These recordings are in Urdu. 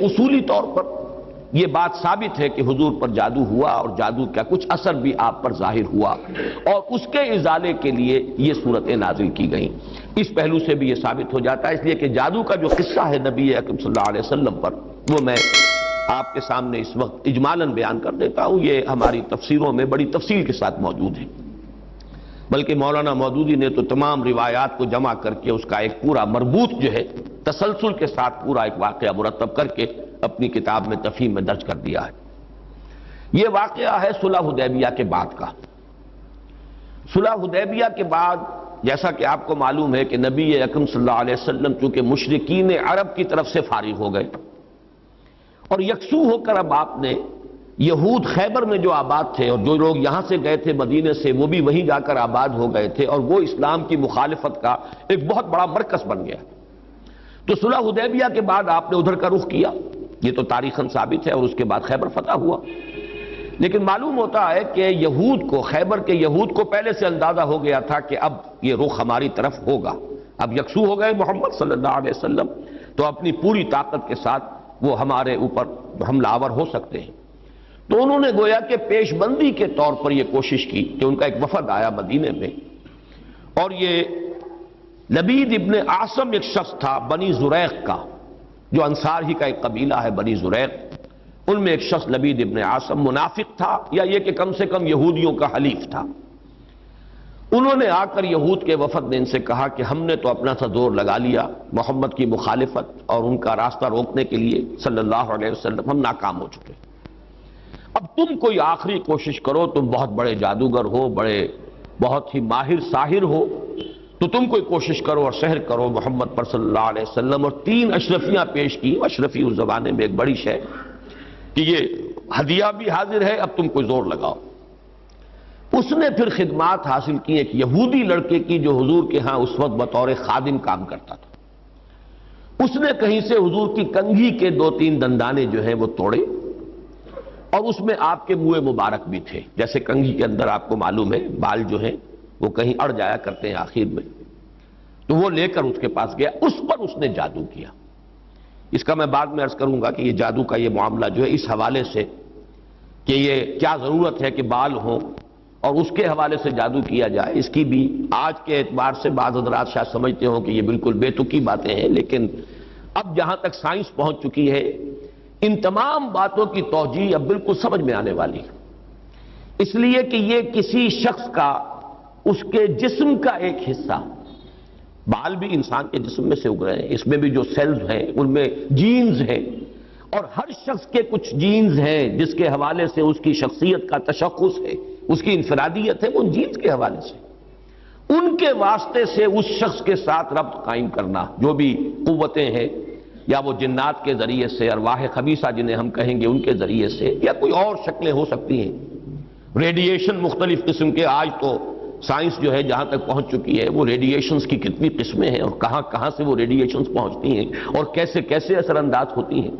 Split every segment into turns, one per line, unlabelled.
اصولی طور پر یہ بات ثابت ہے کہ حضور پر جادو ہوا اور جادو کا کچھ اثر بھی آپ پر ظاہر ہوا اور اس کے ازالے کے لیے یہ صورتیں نازل کی گئیں۔ اس پہلو سے بھی یہ ثابت ہو جاتا ہے، اس لیے کہ جادو کا جو قصہ ہے نبی اکرم صلی اللہ علیہ وسلم پر، وہ میں آپ کے سامنے اس وقت اجمالاً بیان کر دیتا ہوں۔ یہ ہماری تفسیروں میں بڑی تفصیل کے ساتھ موجود ہے، بلکہ مولانا مودودی نے تو تمام روایات کو جمع کر کے اس کا ایک پورا مربوط جو ہے تسلسل کے ساتھ پورا ایک واقعہ مرتب کر کے اپنی کتاب میں تفہیم میں درج کر دیا ہے۔ یہ واقعہ ہے صلح حدیبیہ کے بعد کا۔ صلح حدیبیہ کے بعد جیسا کہ آپ کو معلوم ہے کہ نبی اکرم صلی اللہ علیہ وسلم چونکہ مشرکین عرب کی طرف سے فارغ ہو گئے اور یکسو ہو کر اب آپ نے یہود خیبر میں جو آباد تھے اور جو لوگ یہاں سے گئے تھے مدینے سے، وہ بھی وہیں جا کر آباد ہو گئے تھے اور وہ اسلام کی مخالفت کا ایک بہت بڑا مرکز بن گیا۔ تو صلح حدیبیہ کے بعد آپ نے ادھر کا رخ کیا، یہ تو تاریخاً ثابت ہے، اور اس کے بعد خیبر فتح ہوا۔ لیکن معلوم ہوتا ہے کہ یہود کو، خیبر کے یہود کو پہلے سے اندازہ ہو گیا تھا کہ اب یہ رخ ہماری طرف ہوگا، اب یکسو ہو گئے محمد صلی اللہ علیہ وسلم، تو اپنی پوری طاقت کے ساتھ وہ ہمارے اوپر حملہ آور ہو سکتے ہیں۔ تو انہوں نے گویا کہ پیش بندی کے طور پر یہ کوشش کی کہ ان کا ایک وفد آیا مدینے میں، اور یہ لبید ابن عاصم ایک شخص تھا بنی زریق کا، جو انصار ہی کا ایک قبیلہ ہے بنی زریق، ان میں ایک شخص لبید ابن عاصم منافق تھا، یا یہ کہ کم سے کم یہودیوں کا حلیف تھا۔ انہوں نے آ کر یہود کے وفد نے ان سے کہا کہ ہم نے تو اپنا سا زور لگا لیا محمد کی مخالفت اور ان کا راستہ روکنے کے لیے صلی اللہ علیہ وسلم، ہم ناکام ہو چکے، اب تم کوئی آخری کوشش کرو، تم بہت بڑے جادوگر ہو، بہت ہی ماہر ساحر ہو، تو تم کوئی کوشش کرو اور سحر کرو محمد پر صلی اللہ علیہ وسلم۔ اور 3 اشرفیاں پیش کی، اشرفی اس زمانے میں ایک بڑی شے کہ یہ ہدیہ بھی حاضر ہے، اب تم کوئی زور لگاؤ۔ اس نے پھر خدمات حاصل کی ایک یہودی لڑکے کی جو حضور کے ہاں اس وقت بطور خادم کام کرتا تھا۔ اس نے کہیں سے حضور کی کنگھی کے 2-3 دندانے جو ہیں وہ توڑے، اور اس میں آپ کے منہ مبارک بھی تھے، جیسے کنگھی کے اندر آپ کو معلوم ہے بال جو ہیں وہ کہیں اڑ جایا کرتے ہیں آخر میں، تو وہ لے کر اس کے پاس گیا، اس پر اس نے جادو کیا۔ اس کا میں بعد میں عرض کروں گا کہ یہ جادو کا یہ معاملہ جو ہے اس حوالے سے کہ یہ کیا ضرورت ہے کہ بال ہوں اور اس کے حوالے سے جادو کیا جائے، اس کی بھی آج کے اعتبار سے بعض حضرات شاید سمجھتے ہوں کہ یہ بالکل بے تکی باتیں ہیں، لیکن اب جہاں تک سائنس پہنچ چکی ہے ان تمام باتوں کی توجیہ اب بالکل سمجھ میں آنے والی ہے، اس لیے کہ یہ کسی شخص کا، اس کے جسم کا ایک حصہ، بال بھی انسان کے جسم میں سے اگ رہے ہیں، اس میں بھی جو سیلز ہیں ان میں جینز ہیں، اور ہر شخص کے کچھ جینز ہیں جس کے حوالے سے اس کی شخصیت کا تشخص ہے، اس کی انفرادیت ہے، وہ ان جینز کے حوالے سے، ان کے واسطے سے اس شخص کے ساتھ ربط قائم کرنا، جو بھی قوتیں ہیں، یا وہ جنات کے ذریعے سے، ارواح خبیثہ جنہیں ہم کہیں گے ان کے ذریعے سے، یا کوئی اور شکلیں ہو سکتی ہیں، ریڈیشن مختلف قسم کے، آج تو سائنس جو ہے جہاں تک پہنچ چکی ہے وہ ریڈیشنز کی کتنی قسمیں ہیں اور کہاں کہاں سے وہ ریڈیشنز پہنچتی ہیں اور کیسے کیسے اثر انداز ہوتی ہیں،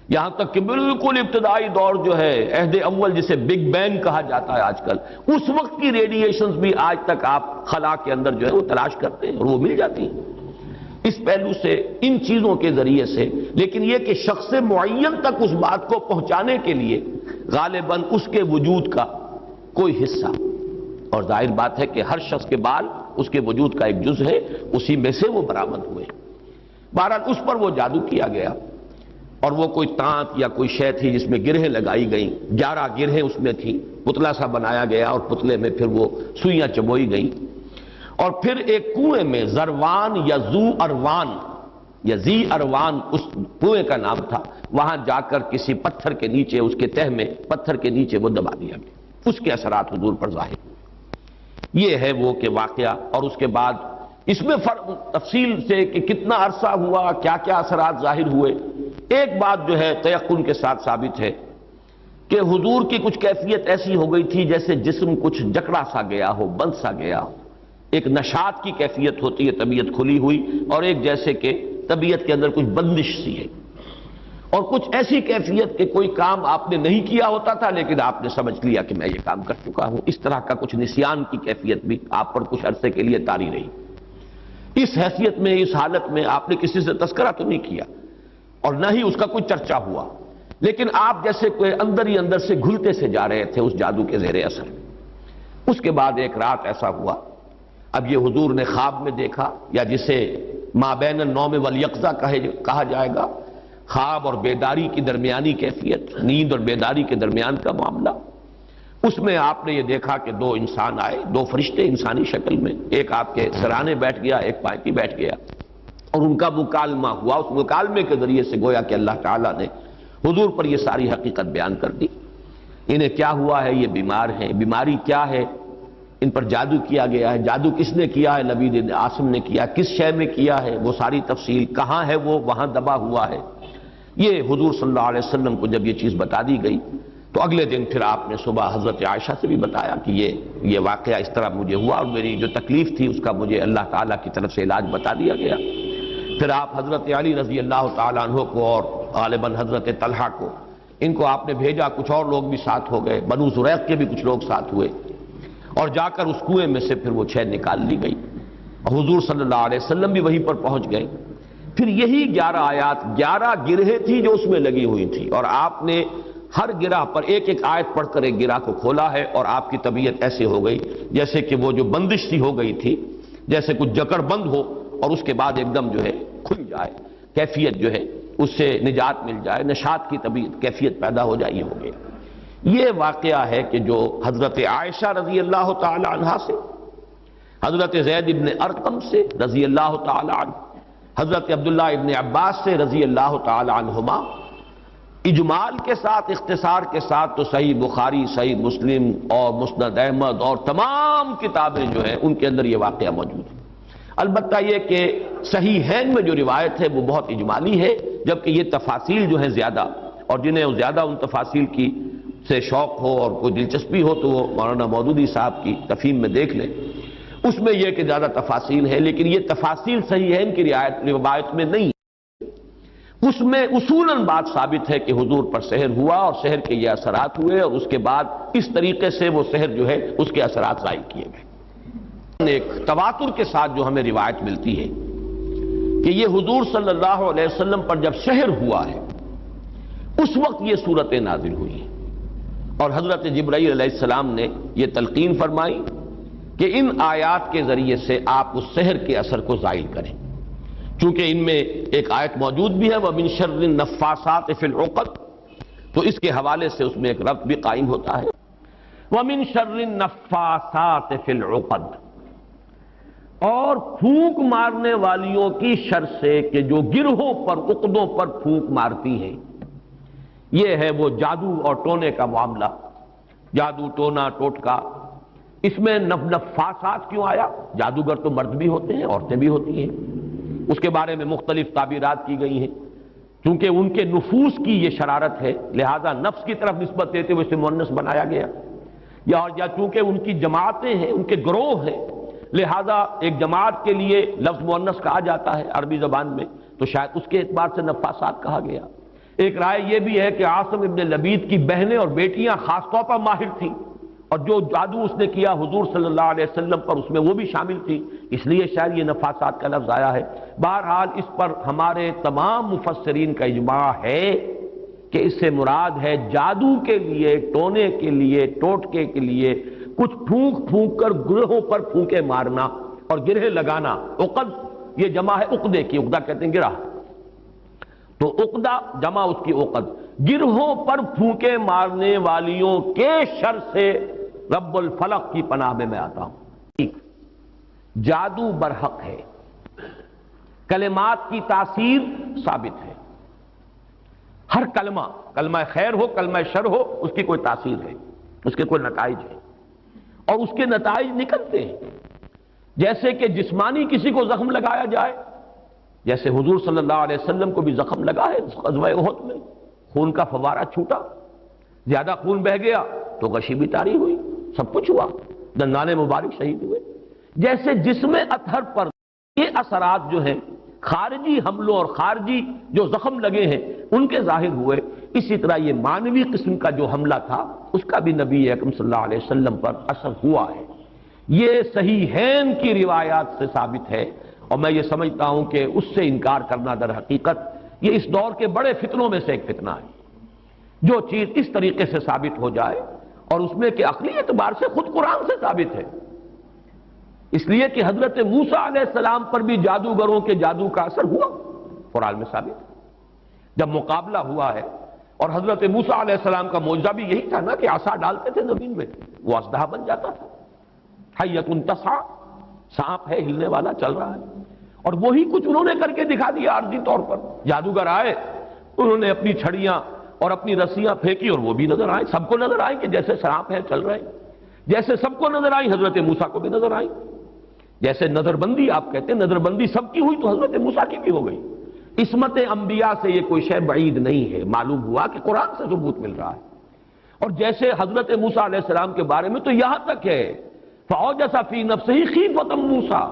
یہاں تک کہ بالکل ابتدائی دور جو ہے عہد اول جسے بگ بینگ کہا جاتا ہے آج کل، اس وقت کی ریڈیشنز بھی آج تک آپ خلا کے اندر جو ہے وہ تلاش کرتے ہیں اور وہ مل جاتی ہیں۔ اس پہلو سے ان چیزوں کے ذریعے سے، لیکن یہ کہ شخص معین تک اس بات کو پہنچانے کے لیے غالباً اس کے وجود کا کوئی حصہ، اور ظاہر بات ہے کہ ہر شخص کے بال اس کے وجود کا ایک جز ہے، اسی میں سے وہ برآمد ہوئے۔ بہرحال اس پر وہ جادو کیا گیا، اور وہ کوئی تانت یا کوئی شے تھی جس میں گرہیں لگائی گئیں، 11 گرہیں اس میں تھیں، پتلا سا بنایا گیا اور پتلے میں پھر وہ سوئیاں چبوئی گئیں، اور پھر ایک کنویں میں زروان یا زو اروان یا زی اروان اس کنویں کا نام تھا، وہاں جا کر کسی پتھر کے نیچے، اس کے تہ میں پتھر کے نیچے وہ دبا دیا گیا، اس کے اثرات حضور پر ظاہر ہوئے۔ یہ ہے وہ کہ واقعہ، اور اس کے بعد اس میں تفصیل سے کہ کتنا عرصہ ہوا، کیا کیا اثرات ظاہر ہوئے، ایک بات جو ہے تیقن کے ساتھ ثابت ہے کہ حضور کی کچھ کیفیت ایسی ہو گئی تھی جیسے جسم کچھ جکڑا سا گیا ہو، بند سا گیا ہو، ایک نشاط کی کیفیت ہوتی ہے، طبیعت کھلی ہوئی، اور ایک جیسے کہ طبیعت کے اندر کچھ بندش سی ہے، اور کچھ ایسی کیفیت کہ کوئی کام آپ نے نہیں کیا ہوتا تھا لیکن آپ نے سمجھ لیا کہ میں یہ کام کر چکا ہوں، اس طرح کا کچھ نسیان کی کیفیت بھی آپ پر کچھ عرصے کے لیے طاری رہی۔ اس حیثیت میں، اس حالت میں آپ نے کسی سے تذکرہ تو نہیں کیا، اور نہ ہی اس کا کوئی چرچا ہوا، لیکن آپ جیسے کوئی اندر ہی اندر سے گھلتے سے جا رہے تھے اس جادو کے زیر اثر۔ اس کے بعد ایک رات ایسا ہوا، اب یہ حضور نے خواب میں دیکھا، یا جسے ما بین النوم والیقظہ کہا جائے گا، خواب اور بیداری کی درمیانی کیفیت، نیند اور بیداری کے درمیان کا معاملہ۔ اس میں آپ نے یہ دیکھا کہ دو انسان آئے، دو فرشتے انسانی شکل میں، ایک آپ کے سرانے بیٹھ گیا، ایک پائیں بیٹھ گیا، اور ان کا مکالمہ ہوا۔ اس مکالمے کے ذریعے سے گویا کہ اللہ تعالیٰ نے حضور پر یہ ساری حقیقت بیان کر دی۔ انہیں کیا ہوا ہے، یہ بیمار ہیں، بیماری کیا ہے، ان پر جادو کیا گیا ہے، جادو کس نے کیا ہے، لبید بن عاصم نے کیا، کس شے میں کیا ہے، وہ ساری تفصیل، کہاں ہے وہ وہاں دبا ہوا ہے۔ یہ حضور صلی اللہ علیہ وسلم کو جب یہ چیز بتا دی گئی تو اگلے دن پھر آپ نے صبح حضرت عائشہ سے بھی بتایا کہ یہ واقعہ اس طرح مجھے ہوا، اور میری جو تکلیف تھی اس کا مجھے اللہ تعالیٰ کی طرف سے علاج بتا دیا گیا۔ پھر آپ حضرت علی رضی اللہ تعالیٰ عنہ کو اور غالباً حضرت طلحہ کو، ان کو آپ نے بھیجا، کچھ اور لوگ بھی ساتھ ہو گئے، بنو زریق کے بھی کچھ لوگ ساتھ ہوئے، اور جا کر اس کنویں میں سے پھر وہ چھین نکال لی گئی، اور حضور صلی اللہ علیہ وسلم بھی وہیں پر پہنچ گئے۔ پھر یہی 11 آیات، 11 گرہیں تھی جو اس میں لگی ہوئی تھی، اور آپ نے ہر گرہ پر ایک ایک آیت پڑھ کر ایک گرہ کو کھولا ہے، اور آپ کی طبیعت ایسے ہو گئی جیسے کہ وہ جو بندش سی ہو گئی تھی، جیسے کچھ جکڑ بند ہو اور اس کے بعد ایک دم جو ہے کھل جائے، کیفیت جو ہے اس سے نجات مل جائے، نشاط کی طبیعت کیفیت پیدا ہو جائے، یہ ہو گیا۔ یہ واقعہ ہے کہ جو حضرت عائشہ رضی اللہ تعالی عنہا سے، حضرت زید ابن ارقم سے رضی اللہ تعالی عنہ، حضرت عبداللہ ابن عباس سے رضی اللہ تعالی عنہما، اجمال کے ساتھ، اختصار کے ساتھ تو صحیح بخاری، صحیح مسلم اور مسند احمد اور تمام کتابیں جو ہیں ان کے اندر یہ واقعہ موجود ہے۔ البتہ یہ کہ صحیحین میں جو روایت ہے وہ بہت اجمالی ہے، جبکہ یہ تفاصیل جو ہیں زیادہ، اور جنہیں زیادہ ان تفاصیل کی سے شوق ہو اور کوئی دلچسپی ہو تو وہ مولانا مودودی صاحب کی تفہیم میں دیکھ لیں، اس میں یہ کہ زیادہ تفاصیل ہے، لیکن یہ تفاصیل صحیحین کی روایت میں نہیں، اس میں اصولاً بات ثابت ہے کہ حضور پر سحر ہوا اور سحر کے یہ اثرات ہوئے، اور اس کے بعد اس طریقے سے وہ سحر جو ہے اس کے اثرات ظاہر کیے گئے۔ ایک تواتر کے ساتھ جو ہمیں روایت ملتی ہے کہ یہ حضور صلی اللہ علیہ وسلم پر جب سحر ہوا ہے اس وقت یہ صورتیں نازل ہوئی ہیں، اور حضرت جبرائیل علیہ السلام نے یہ تلقین فرمائی کہ ان آیات کے ذریعے سے آپ اس سحر کے اثر کو زائل کریں، چونکہ ان میں ایک آیت موجود بھی ہے وَمِن شَرِّ النَّفَّاثَاتِ فِي الْعُقَدِ، تو اس کے حوالے سے اس میں ایک ربط بھی قائم ہوتا ہے، وَمِن شَرِّ النَّفَّاثَاتِ فِي الْعُقَدِ، اور پھونک مارنے والیوں کی شر سے کہ جو گرہوں پر، عقدوں پر پھونک مارتی ہیں۔ یہ ہے وہ جادو اور ٹونے کا معاملہ، جادو ٹونا ٹوٹکا۔ اس میں نفاسات کیوں آیا؟ جادوگر تو مرد بھی ہوتے ہیں، عورتیں بھی ہوتی ہیں، اس کے بارے میں مختلف تعبیرات کی گئی ہیں، کیونکہ ان کے نفوس کی یہ شرارت ہے، لہذا نفس کی طرف نسبت دیتے ہوئے اسے مؤنث بنایا گیا، یا چونکہ ان کی جماعتیں ہیں، ان کے گروہ ہیں، لہذا ایک جماعت کے لیے لفظ مؤنث کہا جاتا ہے عربی زبان میں، تو شاید اس کے اعتبار سے نفاسات کہا گیا۔ ایک رائے یہ بھی ہے کہ عاصم ابن لبید کی بہنیں اور بیٹیاں خاص طور پر ماہر تھیں، اور جو جادو اس نے کیا حضور صلی اللہ علیہ وسلم پر اس میں وہ بھی شامل تھی، اس لیے شاید یہ نفاسات کا لفظ آیا ہے۔ بہرحال اس پر ہمارے تمام مفسرین کا اجماع ہے کہ اس سے مراد ہے جادو کے لیے، ٹونے کے لیے، ٹوٹکے کے لیے کچھ پھونک پھونک کر گرہوں پر پھونکے مارنا اور گرہ لگانا۔ عقد یہ جمع ہے عقدے کی، عقدہ کہتے ہیں گرہ، تو عقدہ جمع اس کی عقد، گرہوں پر پھونکے مارنے والیوں کے شر سے رب الفلق کی پناہ میں آتا ہوں۔ جادو برحق ہے، کلمات کی تاثیر ثابت ہے، ہر کلمہ خیر ہو، کلمہ شر ہو، اس کی کوئی تاثیر ہے، اس کے کوئی نتائج ہے، اور اس کے نتائج نکلتے ہیں۔ جیسے کہ جسمانی کسی کو زخم لگایا جائے، جیسے حضور صلی اللہ علیہ وسلم کو بھی زخم لگا ہے غزوہ احد میں، خون کا فوارہ چھوٹا، زیادہ خون بہہ گیا تو غشی بھی طاری ہوئی، سب کچھ ہوا، دندان مبارک شہید ہوئے۔ جیسے جسم اطہر پر یہ اثرات جو ہیں خارجی حملوں اور خارجی جو زخم لگے ہیں ان کے ظاہر ہوئے، اسی طرح یہ مانوی قسم کا جو حملہ تھا اس کا بھی نبی اکرم صلی اللہ علیہ وسلم پر اثر ہوا ہے۔ یہ صحیحین کی روایات سے ثابت ہے، اور میں یہ سمجھتا ہوں کہ اس سے انکار کرنا در حقیقت یہ اس دور کے بڑے فتنوں میں سے ایک فتنہ ہے. جو چیز اس طریقے سے ثابت ہو جائے اور اس میں کہ عقلی اعتبار سے خود قرآن سے ثابت ہے. اس لیے کہ حضرت موسیٰ علیہ السلام پر بھی جادوگروں کے جادو کا اثر ہوا، قرآن میں ثابت ہے. جب مقابلہ ہوا ہے اور حضرت موسیٰ علیہ السلام کا معجزہ بھی یہی تھا نا کہ عصا ڈالتے تھے زمین میں وہ اژدہا بن جاتا تھا. حیۃ تسعیٰ، سانپ ہے ہلنے والا چل رہا ہے. اور وہی کچھ انہوں نے کر کے دکھا دیا عارضی طور پر. جادوگر آئے، انہوں نے اپنی چھڑیاں اور اپنی رسیاں پھینکی اور وہ بھی نظر آئیں. سب کو نظر آئیں کہ جیسے سانپ ہے چل رہے. جیسے سب کو نظر آئی حضرت موسیٰ کو بھی نظر آئی. جیسے نظر بندی آپ کہتے ہیں، نظر بندی سب کی ہوئی تو حضرت موسیٰ کی بھی ہو گئی. عصمت انبیاء سے یہ کوئی شے بعید نہیں ہے. معلوم ہوا کہ قرآن سے ثبوت مل رہا ہے. اور جیسے حضرت موسیٰ علیہ السلام کے بارے میں تو یہاں تک ہے فَأَوْجَسَ فِي نَفْسِهِ خِیفَةً موسیٰ،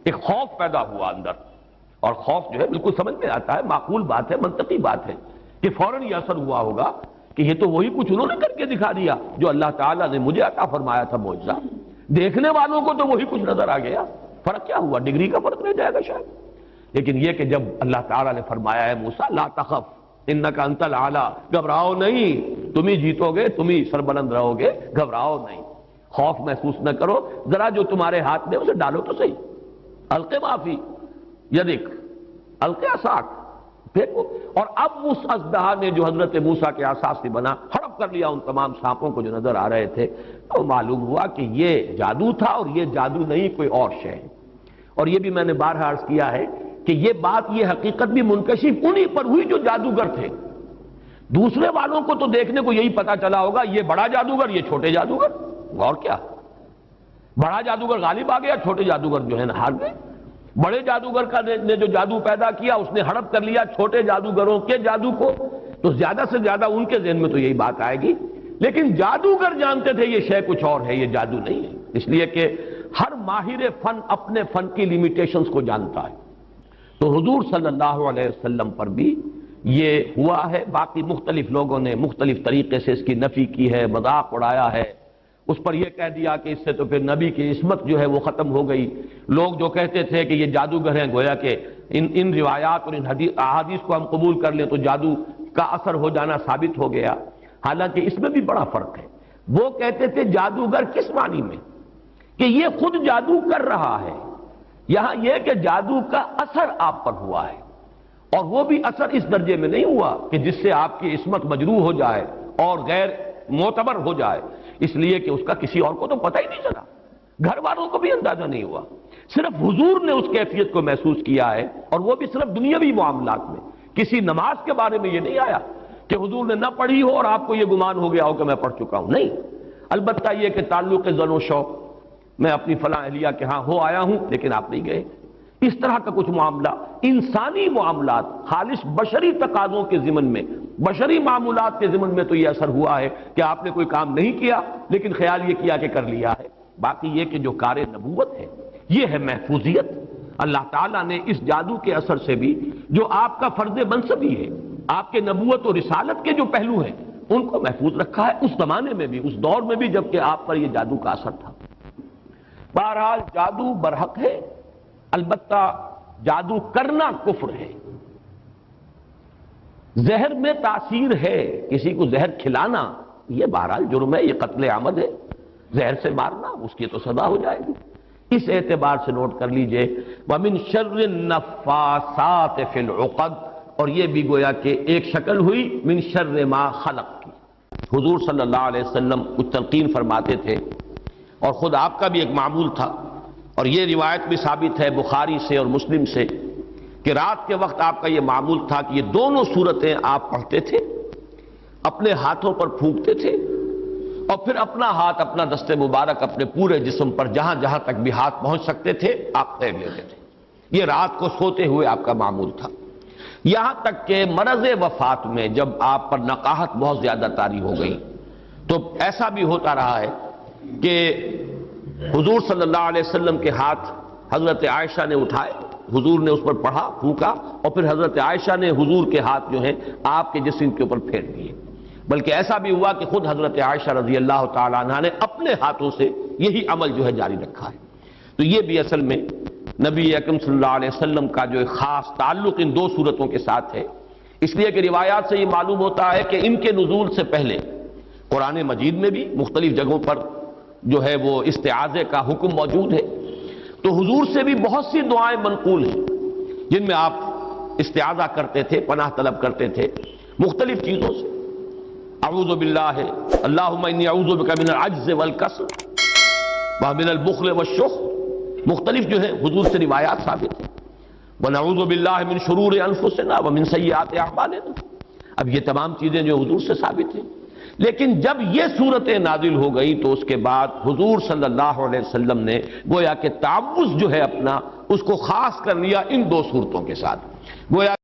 ایک خوف پیدا ہوا اندر. اور خوف جو ہے بالکل سمجھ میں آتا ہے، معقول بات ہے، منطقی بات ہے کہ فوراً یہ اثر ہوا ہوگا کہ یہ تو وہی کچھ انہوں نے کر کے دکھا دیا جو اللہ تعالیٰ نے مجھے عطا فرمایا تھا معجزہ. دیکھنے والوں کو تو وہی کچھ نظر آ گیا. فرق کیا ہوا؟ ڈگری کا فرق رہ جائے گا شاید. لیکن یہ کہ جب اللہ تعالیٰ نے فرمایا ہے موسیٰ لا تخف انک انت الاعلیٰ، گھبراؤ نہیں، تم ہی جیتو گے، تم ہی سربلند رہو گے، گھبراؤ نہیں، خوف محسوس نہ کرو، ذرا جو تمہارے ہاتھ میں اسے ڈالو تو صحیح. الق ما فی یدک الق عصاک، پھینکو. اور اب اس اژدہا نے جو حضرت موسیٰ کے عصا سے بنا ہڑپ کر لیا ان تمام سانپوں کو جو نظر آ رہے تھے. تو معلوم ہوا کہ یہ جادو تھا اور یہ جادو نہیں کوئی اور شے ہے. اور یہ بھی میں نے بارہا عرض کیا ہے کہ یہ بات، یہ حقیقت بھی منکشف انہی پر ہوئی جو جادوگر تھے. دوسرے والوں کو تو دیکھنے کو یہی پتا چلا ہوگا یہ بڑا جادوگر، یہ چھوٹے جادوگر. اور کیا، بڑا جادوگر غالب آ گیا، چھوٹے جادوگر جو ہے نا ہار گئے. بڑے جادوگر کا نے جو جادو پیدا کیا اس نے ہڑپ کر لیا چھوٹے جادوگروں کے جادو کو. تو زیادہ سے زیادہ ان کے ذہن میں تو یہی بات آئے گی. لیکن جادوگر جانتے تھے یہ شے کچھ اور ہے، یہ جادو نہیں ہے. اس لیے کہ ہر ماہر فن اپنے فن کی لیمیٹیشنز کو جانتا ہے. تو حضور صلی اللہ علیہ وسلم پر بھی یہ ہوا ہے. باقی مختلف لوگوں نے مختلف طریقے سے اس کی نفی کی ہے، مذاق اڑایا ہے. اس پر یہ کہہ دیا کہ اس سے تو پھر نبی کی عصمت جو ہے وہ ختم ہو گئی. لوگ جو کہتے تھے کہ یہ جادوگر ہیں، گویا کہ ان روایات اور ان احادیث کو ہم قبول کر لیں تو جادو کا اثر ہو جانا ثابت ہو گیا. حالانکہ اس میں بھی بڑا فرق ہے. وہ کہتے تھے جادوگر کس معنی میں کہ یہ خود جادو کر رہا ہے. یہاں یہ کہ جادو کا اثر آپ پر ہوا ہے، اور وہ بھی اثر اس درجے میں نہیں ہوا کہ جس سے آپ کی عصمت مجروح ہو جائے اور غیر معتبر ہو جائے. اس لیے کہ اس کا کسی اور کو تو پتہ ہی نہیں چلا، گھر والوں کو بھی اندازہ نہیں ہوا. صرف حضور نے اس کیفیت کو محسوس کیا ہے، اور وہ بھی صرف دنیاوی معاملات میں. کسی نماز کے بارے میں یہ نہیں آیا کہ حضور نے نہ پڑھی ہو اور آپ کو یہ گمان ہو گیا ہو کہ میں پڑھ چکا ہوں. نہیں، البتہ یہ کہ تعلق زن و شوق، میں اپنی فلاں اہلیہ کے ہاں ہو آیا ہوں لیکن آپ نہیں گئے. اس طرح کا کچھ معاملہ انسانی معاملات، خالص بشری تقاضوں کے ضمن میں، بشری معمولات کے ضمن میں تو یہ اثر ہوا ہے کہ آپ نے کوئی کام نہیں کیا لیکن خیال یہ کیا کہ کر لیا ہے. باقی یہ کہ جو کار نبوت ہے یہ ہے محفوظیت. اللہ تعالیٰ نے اس جادو کے اثر سے بھی جو آپ کا فرض منصبی ہے، آپ کے نبوت و رسالت کے جو پہلو ہیں ان کو محفوظ رکھا ہے، اس زمانے میں بھی، اس دور میں بھی جبکہ آپ پر یہ جادو کا اثر تھا. بہرحال جادو برحق ہے، البتہ جادو کرنا کفر ہے. زہر میں تاثیر ہے، کسی کو زہر کھلانا یہ بہرحال جرم ہے، یہ قتل عمد ہے. زہر سے مارنا اس کی تو سزا ہو جائے گی. اس اعتبار سے نوٹ کر لیجئے وَمِن شَرِّ النَّفَّاثَاتِ فِي الْعُقَدِ، اور یہ بھی گویا کہ ایک شکل ہوئی من شر ما خلق کی. حضور صلی اللہ علیہ وسلم کچھ تلقین فرماتے تھے اور خود آپ کا بھی ایک معمول تھا، اور یہ روایت بھی ثابت ہے بخاری سے اور مسلم سے کہ رات کے وقت آپ کا یہ معمول تھا کہ یہ دونوں صورتیں آپ پڑھتے تھے، اپنے ہاتھوں پر پھونکتے تھے اور پھر اپنا ہاتھ، اپنا دست مبارک اپنے پورے جسم پر جہاں جہاں تک بھی ہاتھ پہنچ سکتے تھے آپ پھیر لیتے تھے. یہ رات کو سوتے ہوئے آپ کا معمول تھا. یہاں تک کہ مرض وفات میں جب آپ پر نقاہت بہت زیادہ طاری ہو گئی تو ایسا بھی ہوتا رہا ہے کہ حضور صلی اللہ علیہ وسلم کے ہاتھ حضرت عائشہ نے اٹھائے، حضور نے اس پر پڑھا، پھونکا، اور پھر حضرت عائشہ نے حضور کے ہاتھ جو ہیں آپ کے جسم کے اوپر پھیر دیے. بلکہ ایسا بھی ہوا کہ خود حضرت عائشہ رضی اللہ تعالی عنہا نے اپنے ہاتھوں سے یہی عمل جو ہے جاری رکھا ہے. تو یہ بھی اصل میں نبی اکرم صلی اللہ علیہ وسلم کا جو ایک خاص تعلق ان دو صورتوں کے ساتھ ہے اس لیے کہ روایات سے یہ معلوم ہوتا ہے کہ ان کے نزول سے پہلے قرآن مجید میں بھی مختلف جگہوں پر جو ہے وہ استعاذے کا حکم موجود ہے، تو حضور سے بھی بہت سی دعائیں منقول ہیں جن میں آپ استعاذہ کرتے تھے، پناہ طلب کرتے تھے مختلف چیزوں سے۔ اعوذ باللہ، اللہم انی اعوذ بک من العجز والکسل ومن البخل والشح، مختلف جو ہے حضور سے روایات ثابت ہیں۔ وَنَعُوذُ بِاللَّهِ مِن شُرُورِ أَنفُسِنَا وَمِن سَيِّئَاتِ أَعْمَالِنَا، اب یہ تمام چیزیں جو حضور سے ثابت ہیں، لیکن جب یہ صورتیں نازل ہو گئی تو اس کے بعد حضور صلی اللہ علیہ وسلم نے گویا کہ تعوذ جو ہے اپنا اس کو خاص کر لیا ان دو صورتوں کے ساتھ، گویا